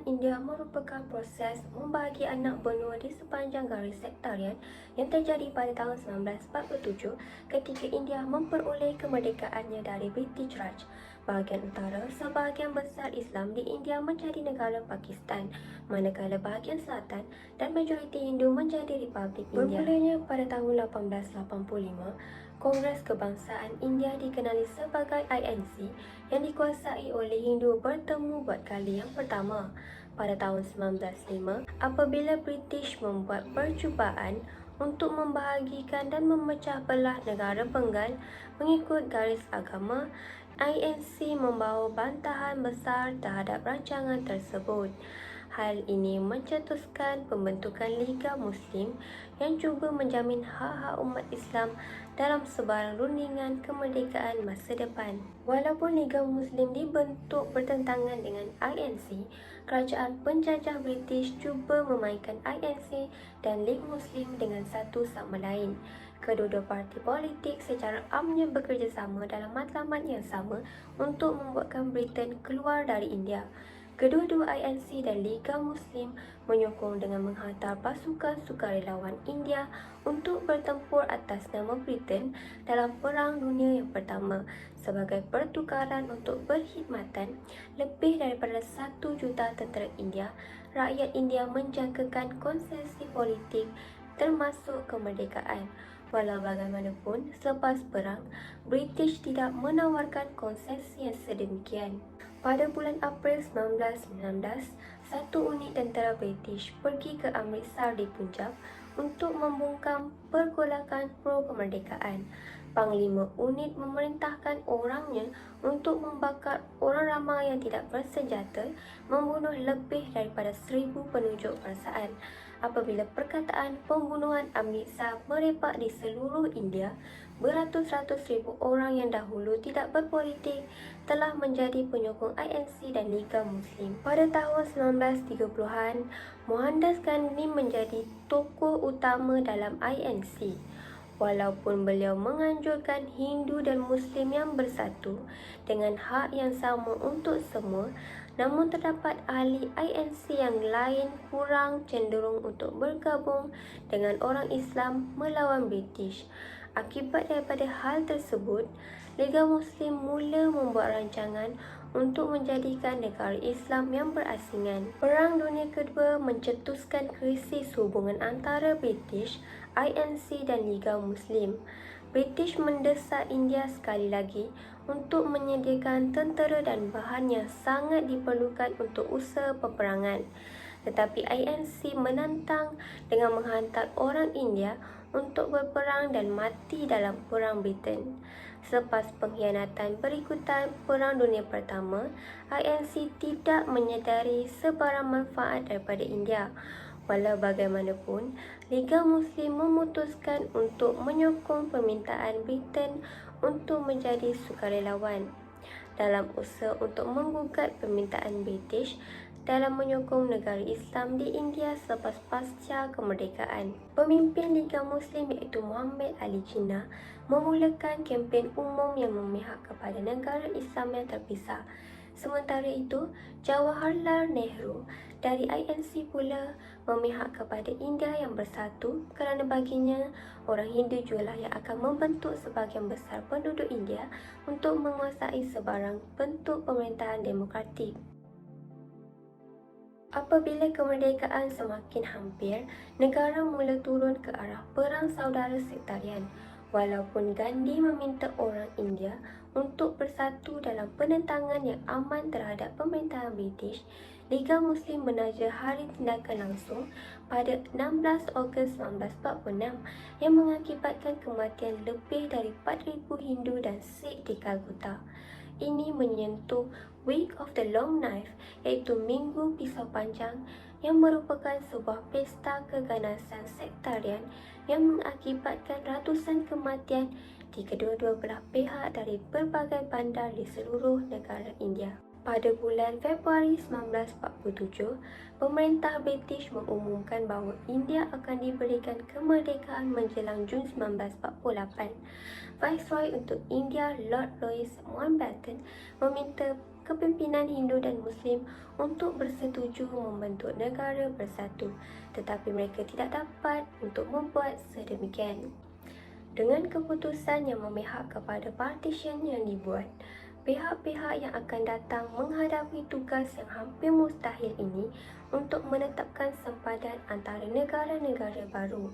India merupakan proses membahagi anak benua di sepanjang garis sektarian yang terjadi pada tahun 1947 ketika India memperoleh kemerdekaannya dari British Raj. Bahagian utara, sebahagian besar Islam di India menjadi negara Pakistan, manakala bahagian selatan dan majoriti Hindu menjadi Republik India. Bermulanya pada tahun 1885, Kongres Kebangsaan India dikenali sebagai INC yang dikuasai oleh Hindu bertemu buat kali yang pertama pada tahun 1905 apabila British membuat percubaan untuk membahagikan dan memecah belah negara Bengal mengikut garis agama. INC membawa bantahan besar terhadap rancangan tersebut. Hal ini mencetuskan pembentukan Liga Muslim yang cuba menjamin hak-hak umat Islam dalam sebarang rundingan kemerdekaan masa depan. Walaupun Liga Muslim dibentuk bertentangan dengan INC, kerajaan penjajah British cuba memainkan INC dan Liga Muslim dengan satu sama lain. Kedua-dua parti politik secara amnya bekerjasama dalam matlamat yang sama untuk membuatkan Britain keluar dari India. Kedua-dua INC dan Liga Muslim menyokong dengan menghantar pasukan sukarelawan India untuk bertempur atas nama Britain dalam Perang Dunia yang Pertama. Sebagai pertukaran untuk berkhidmatan, lebih daripada 1 juta tentera India, rakyat India menjangkakan konsesi politik termasuk kemerdekaan. Walau bagaimanapun, selepas perang, British tidak menawarkan konsesi yang sedemikian. Pada bulan April 1919, satu unit tentera British pergi ke Amritsar di Punjab untuk membungkam pergolakan pro-kemerdekaan. Panglima unit memerintahkan orangnya untuk membakar orang ramai yang tidak bersenjata, membunuh lebih daripada 1,000 penunjuk perasaan. Apabila perkataan pembunuhan Amritsar merebak di seluruh India, beratus-ratus ribu orang yang dahulu tidak berpolitik telah menjadi penyokong INC dan Liga Muslim. Pada tahun 1930-an, Mohandas Gandhi menjadi tokoh utama dalam INC. Walaupun beliau menganjurkan Hindu dan Muslim yang bersatu dengan hak yang sama untuk semua, namun terdapat ahli INC yang lain kurang cenderung untuk bergabung dengan orang Islam melawan British. Akibat daripada hal tersebut, Liga Muslim mula membuat rancangan untuk menjadikan negara Islam yang berasingan. Perang Dunia Kedua mencetuskan krisis hubungan antara British, INC dan Liga Muslim. British mendesak India sekali lagi untuk menyediakan tentera dan bahan yang sangat diperlukan untuk usaha peperangan. Tetapi INC menantang dengan menghantar orang India untuk berperang dan mati dalam Perang Britain. Selepas pengkhianatan berikutan Perang Dunia Pertama, INC tidak menyedari sebarang manfaat daripada India. Walau bagaimanapun, Liga Muslim memutuskan untuk menyokong permintaan Britain untuk menjadi sukarelawan dalam usaha untuk menggugat permintaan British dalam menyokong negara Islam di India selepas pasca kemerdekaan. Pemimpin Liga Muslim iaitu Muhammad Ali Jinnah memulakan kempen umum yang memihak kepada negara Islam yang terpisah. Sementara itu, Jawaharlal Nehru dari INC pula memihak kepada India yang bersatu kerana baginya orang Hindu jualah yang akan membentuk sebahagian besar penduduk India untuk menguasai sebarang bentuk pemerintahan demokratik. Apabila kemerdekaan semakin hampir, negara mula turun ke arah perang saudara sektarian. Walaupun Gandhi meminta orang India untuk bersatu dalam penentangan yang aman terhadap pemerintahan British, Liga Muslim menaja Hari Tindakan Langsung pada 16 Ogos 1946 yang mengakibatkan kematian lebih dari 4,000 Hindu dan Sikh di Calcutta. Ini menyentuh Week of the Long Knife, iaitu Minggu Pisau Panjang, yang merupakan sebuah pesta keganasan sektarian yang mengakibatkan ratusan kematian di kedua-dua belah pihak dari berbagai bandar di seluruh negara India. Pada bulan Februari 1947, pemerintah British mengumumkan bahawa India akan diberikan kemerdekaan menjelang Jun 1948. Viceroy untuk India, Lord Louis Mountbatten, meminta kepimpinan Hindu dan Muslim untuk bersetuju membentuk negara bersatu, tetapi mereka tidak dapat untuk membuat sedemikian. Dengan keputusan yang memihak kepada partition yang dibuat, pihak-pihak yang akan datang menghadapi tugas yang hampir mustahil ini untuk menetapkan sempadan antara negara-negara baru.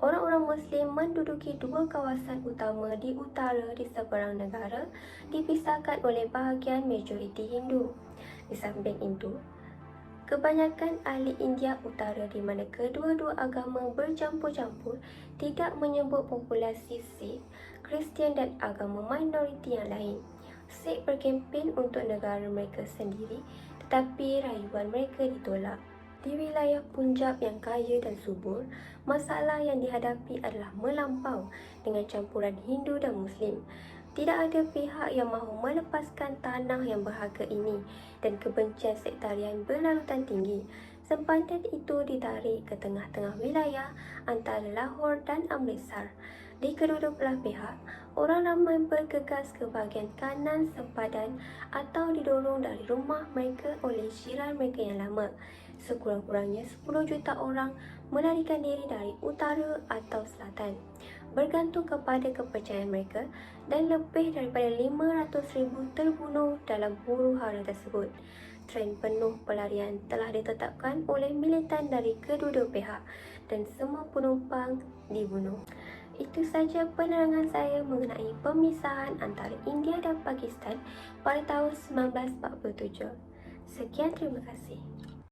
Orang-orang Muslim menduduki dua kawasan utama di utara di seberang negara, dipisahkan oleh bahagian majoriti Hindu. Di samping itu, kebanyakan ahli India Utara di mana kedua-dua agama bercampur-campur tidak menyebut populasi Sikh, Kristian dan agama minoriti yang lain. Sikh berkempen untuk negara mereka sendiri, tetapi rayuan mereka ditolak. Di wilayah Punjab yang kaya dan subur, masalah yang dihadapi adalah melampau dengan campuran Hindu dan Muslim. Tidak ada pihak yang mahu melepaskan tanah yang berharga ini dan kebencian sektarian berlarutan tinggi. Sempadan itu ditarik ke tengah-tengah wilayah antara Lahore dan Amritsar. Di kedua-dua belah pihak, orang ramai bergegas ke bahagian kanan sempadan atau didorong dari rumah mereka oleh jiran mereka yang lama. Sekurang-kurangnya 10 juta orang melarikan diri dari utara atau selatan, bergantung kepada kepercayaan mereka, dan lebih daripada 500,000 terbunuh dalam huru-hara tersebut. Tren penuh pelarian telah ditetapkan oleh militan dari kedua-dua pihak dan semua penumpang dibunuh. Itu saja penerangan saya mengenai pemisahan antara India dan Pakistan pada tahun 1947. Sekian, terima kasih.